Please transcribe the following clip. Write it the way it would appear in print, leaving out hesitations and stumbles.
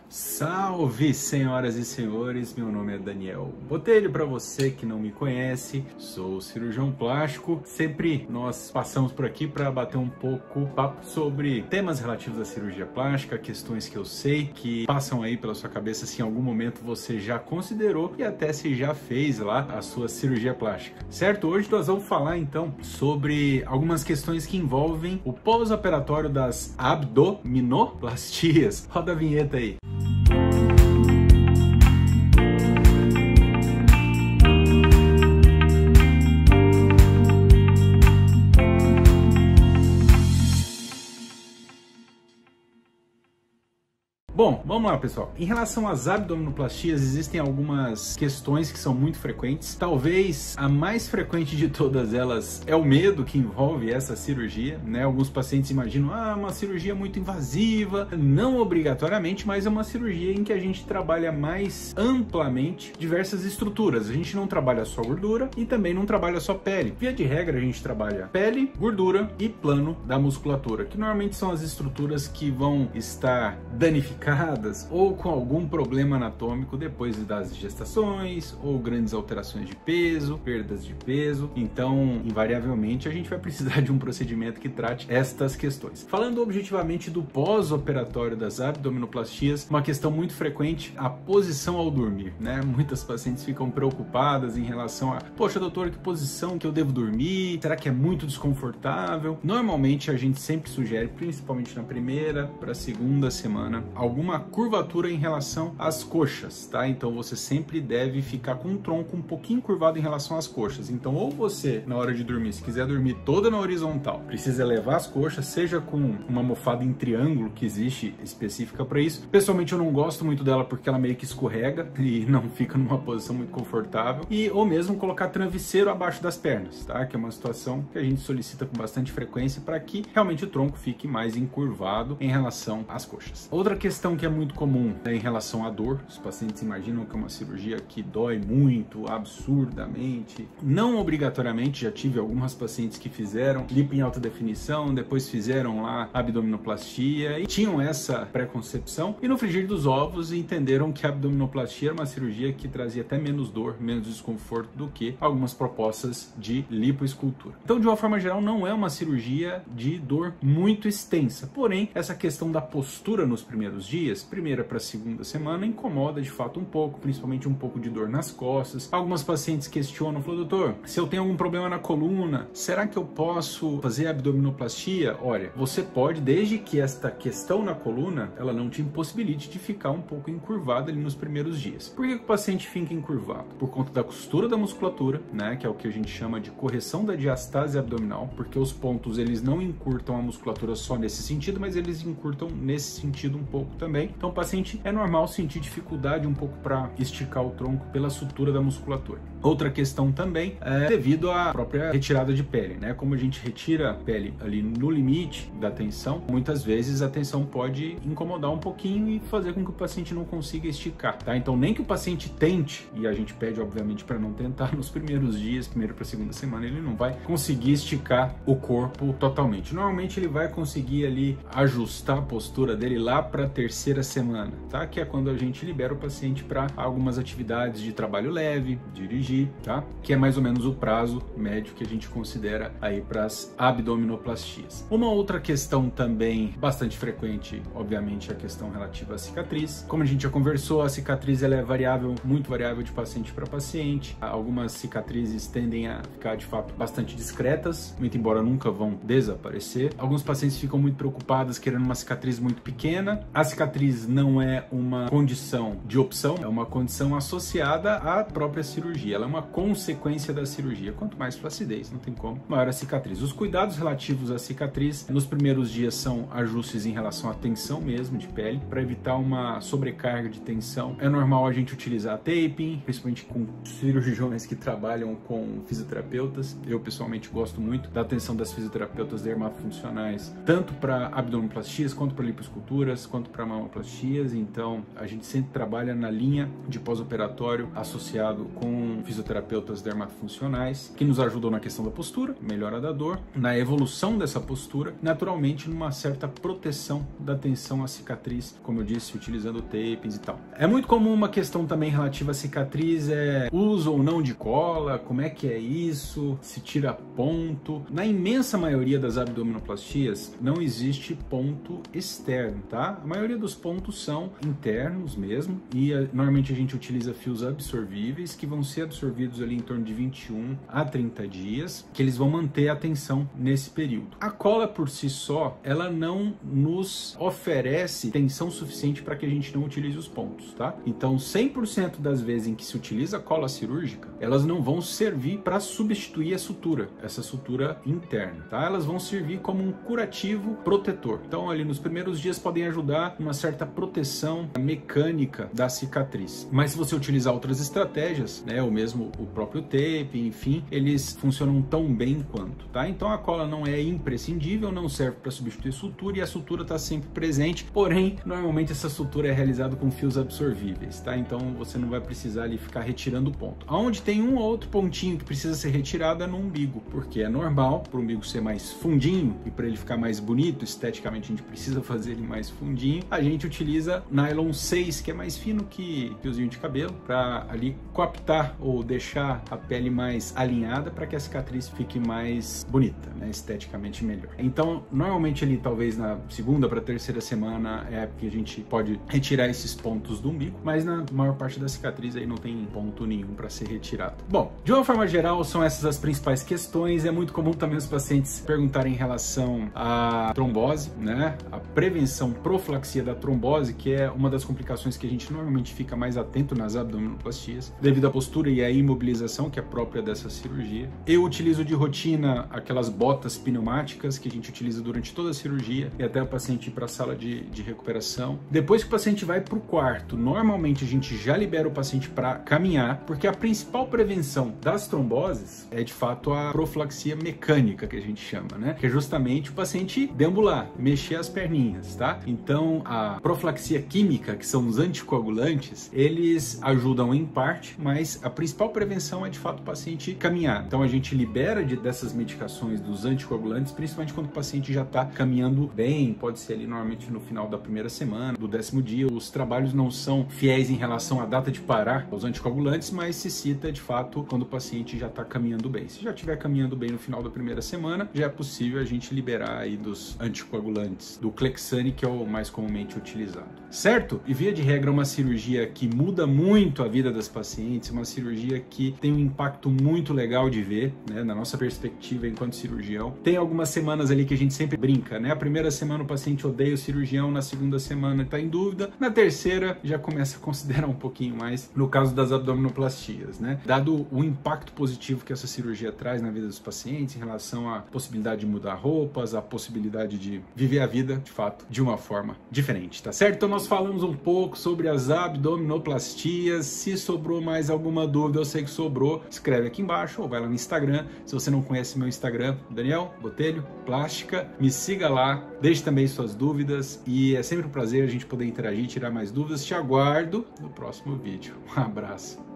Salve, senhoras e senhores, meu nome é Daniel Botelho. Para você que não me conhece, sou cirurgião plástico. Sempre nós passamos por aqui para bater um pouco papo sobre temas relativos à cirurgia plástica, questões que eu sei que passam aí pela sua cabeça se em algum momento você já considerou e até se já fez lá a sua cirurgia plástica, certo? Hoje nós vamos falar então sobre algumas questões que envolvem o pós-operatório das abdominoplastias. Roda a vinheta aí. Bom, vamos lá, pessoal. Em relação às abdominoplastias, existem algumas questões que são muito frequentes. Talvez a mais frequente de todas elas é o medo que envolve essa cirurgia, né? Alguns pacientes imaginam, uma cirurgia muito invasiva. Não obrigatoriamente, mas é uma cirurgia em que a gente trabalha mais amplamente diversas estruturas. A gente não trabalha só gordura e também não trabalha só pele. Via de regra, a gente trabalha pele, gordura e plano da musculatura, que normalmente são as estruturas que vão estar danificadas ou com algum problema anatômico depois das gestações ou grandes alterações de peso, perdas de peso. Então, invariavelmente, a gente vai precisar de um procedimento que trate estas questões. Falando objetivamente do pós-operatório das abdominoplastias, uma questão muito frequente, a posição ao dormir, né? Muitas pacientes ficam preocupadas em relação a, poxa, doutor, que posição que eu devo dormir? Será que é muito desconfortável? Normalmente, a gente sempre sugere, principalmente na primeira para a segunda semana, alguma curvatura em relação às coxas, tá? Então você sempre deve ficar com o tronco um pouquinho curvado em relação às coxas. Então, ou você, na hora de dormir, se quiser dormir toda na horizontal, precisa elevar as coxas, seja com uma almofada em triângulo que existe específica para isso. Pessoalmente, eu não gosto muito dela porque ela meio que escorrega e não fica numa posição muito confortável. Ou mesmo colocar travesseiro abaixo das pernas, tá? Que é uma situação que a gente solicita com bastante frequência para que realmente o tronco fique mais encurvado em relação às coxas. Outra questão que é muito comum em relação à dor, os pacientes imaginam que é uma cirurgia que dói muito, absurdamente. Não obrigatoriamente, já tive algumas pacientes que fizeram lipo em alta definição, depois fizeram lá abdominoplastia e tinham essa preconcepção e no frigir dos ovos entenderam que a abdominoplastia era uma cirurgia que trazia até menos dor, menos desconforto do que algumas propostas de lipoescultura. Então, de uma forma geral, não é uma cirurgia de dor muito extensa, porém, essa questão da postura nos primeiros dias, primeira para a segunda semana, incomoda de fato um pouco, principalmente um pouco de dor nas costas. Algumas pacientes questionam, falam, doutor, se eu tenho algum problema na coluna, será que eu posso fazer abdominoplastia? Olha, você pode, desde que esta questão na coluna, ela não te impossibilite de ficar um pouco encurvado ali nos primeiros dias. Por que o paciente fica encurvado? Por conta da costura da musculatura, né, que é o que a gente chama de correção da diastase abdominal, porque os pontos, eles não encurtam a musculatura só nesse sentido, mas eles encurtam nesse sentido um pouco também. Então, o paciente é normal sentir dificuldade um pouco para esticar o tronco pela sutura da musculatura. Outra questão também é devido à própria retirada de pele, né? Como a gente retira a pele ali no limite da tensão, muitas vezes a tensão pode incomodar um pouquinho e fazer com que o paciente não consiga esticar, tá? Então, nem que o paciente tente, e a gente pede, obviamente, para não tentar nos primeiros dias, primeira para segunda semana, ele não vai conseguir esticar o corpo totalmente. Normalmente, ele vai conseguir ali ajustar a postura dele lá para a terceira semana, tá? Que é quando a gente libera o paciente para algumas atividades de trabalho leve, dirigir, tá? Que é mais ou menos o prazo médio que a gente considera aí para as abdominoplastias. Uma outra questão também bastante frequente, obviamente, é a questão relativa à cicatriz. Como a gente já conversou, a cicatriz ela é variável, muito variável de paciente para paciente. Algumas cicatrizes tendem a ficar de fato bastante discretas, muito embora nunca vão desaparecer. Alguns pacientes ficam muito preocupados querendo uma cicatriz muito pequena. A cicatriz não é uma condição de opção, é uma condição associada à própria cirurgia. Ela é uma consequência da cirurgia. Quanto mais flacidez, não tem como, maior a cicatriz. Os cuidados relativos à cicatriz nos primeiros dias são ajustes em relação à tensão mesmo de pele, para evitar uma sobrecarga de tensão. É normal a gente utilizar taping, principalmente com cirurgiões que trabalham com fisioterapeutas. Eu pessoalmente gosto muito da atenção das fisioterapeutas dermatofuncionais, tanto para abdominoplastias, quanto para lipoesculturas, quanto para mamoplastias. Então a gente sempre trabalha na linha de pós-operatório associado com fisioterapeutas dermatofuncionais, que nos ajudam na questão da postura, melhora da dor, na evolução dessa postura, naturalmente numa certa proteção da tensão à cicatriz, como eu disse, utilizando tapes e tal. É muito comum uma questão também relativa à cicatriz, uso ou não de cola, como é que é isso, se tira ponto. Na imensa maioria das abdominoplastias não existe ponto externo, tá? A maioria dos pontos são internos mesmo, e normalmente a gente utiliza fios absorvíveis que vão ser absorvidos ali em torno de 21 a 30 dias, que eles vão manter a tensão nesse período. A cola por si só, ela não nos oferece tensão suficiente para que a gente não utilize os pontos, tá? Então 100% das vezes em que se utiliza cola cirúrgica, elas não vão servir para substituir a sutura, essa sutura interna, tá? Elas vão servir como um curativo protetor. Então ali nos primeiros dias podem ajudar uma certa proteção mecânica da cicatriz. Mas se você utilizar outras estratégias, né, ou mesmo o próprio tape, enfim, eles funcionam tão bem quanto, tá? Então a cola não é imprescindível, não serve para substituir sutura, e a sutura está sempre presente, porém, normalmente essa sutura é realizada com fios absorvíveis, tá? Então você não vai precisar ali ficar retirando o ponto. Aonde tem um ou outro pontinho que precisa ser retirado é no umbigo, porque é normal para o umbigo ser mais fundinho e para ele ficar mais bonito, esteticamente a gente precisa fazer ele mais fundinho, a gente utiliza nylon 6, que é mais fino que fiozinho de cabelo, para ali coaptar ou deixar a pele mais alinhada para que a cicatriz fique mais bonita, né? Esteticamente melhor. Então, normalmente ali talvez na segunda para terceira semana é que a gente pode retirar esses pontos do umbigo, mas na maior parte da cicatriz aí não tem ponto nenhum para ser retirado. Bom, de uma forma geral, são essas as principais questões. É muito comum também os pacientes perguntarem em relação à trombose, né? A prevenção, profilaxia da trombose, que é uma das complicações que a gente normalmente fica mais atento nas abdominoplastias, devido à postura e à imobilização que é própria dessa cirurgia. Eu utilizo de rotina aquelas botas pneumáticas que a gente utiliza durante toda a cirurgia e até o paciente ir para a sala de recuperação. Depois que o paciente vai para o quarto, normalmente a gente já libera o paciente para caminhar, porque a principal prevenção das tromboses é de fato a profilaxia mecânica, que a gente chama, né? Que é justamente o paciente deambular, mexer as perninhas, tá? Então a profilaxia química, que são os anticoagulantes, eles ajudam em parte, mas a principal prevenção é de fato o paciente caminhar. Então a gente libera dessas medicações dos anticoagulantes, principalmente quando o paciente já está caminhando bem, pode ser ali normalmente no final da primeira semana, do 10º dia. Os trabalhos não são fiéis em relação à data de parar os anticoagulantes, mas se cita de fato quando o paciente já está caminhando bem. Se já estiver caminhando bem no final da primeira semana, já é possível a gente liberar aí dos anticoagulantes, do Clexane, que é o mais comumente utilizado, certo? E via de regra, uma cirurgia que muda muito a vida das pacientes, uma cirurgia que tem um impacto muito legal de ver, né, na nossa perspectiva enquanto cirurgião. Tem algumas semanas ali que a gente sempre brinca, né? A primeira semana o paciente odeia o cirurgião, na segunda semana está em dúvida, na terceira já começa a considerar um pouquinho mais, no caso das abdominoplastias, né? Dado o impacto positivo que essa cirurgia traz na vida dos pacientes em relação à possibilidade de mudar roupas, a possibilidade de viver a vida, de fato, de uma forma diferente, tá certo? Então nós falamos um pouco sobre as abdominoplastias. Se sobrou mais alguma dúvida, eu sei que sobrou, escreve aqui embaixo ou vai lá no Instagram. Se você não conhece meu Instagram, Daniel Botelho Plástica, me siga lá, deixe também suas dúvidas e é sempre um prazer a gente poder interagir e tirar mais dúvidas. Te aguardo no próximo vídeo. Um abraço.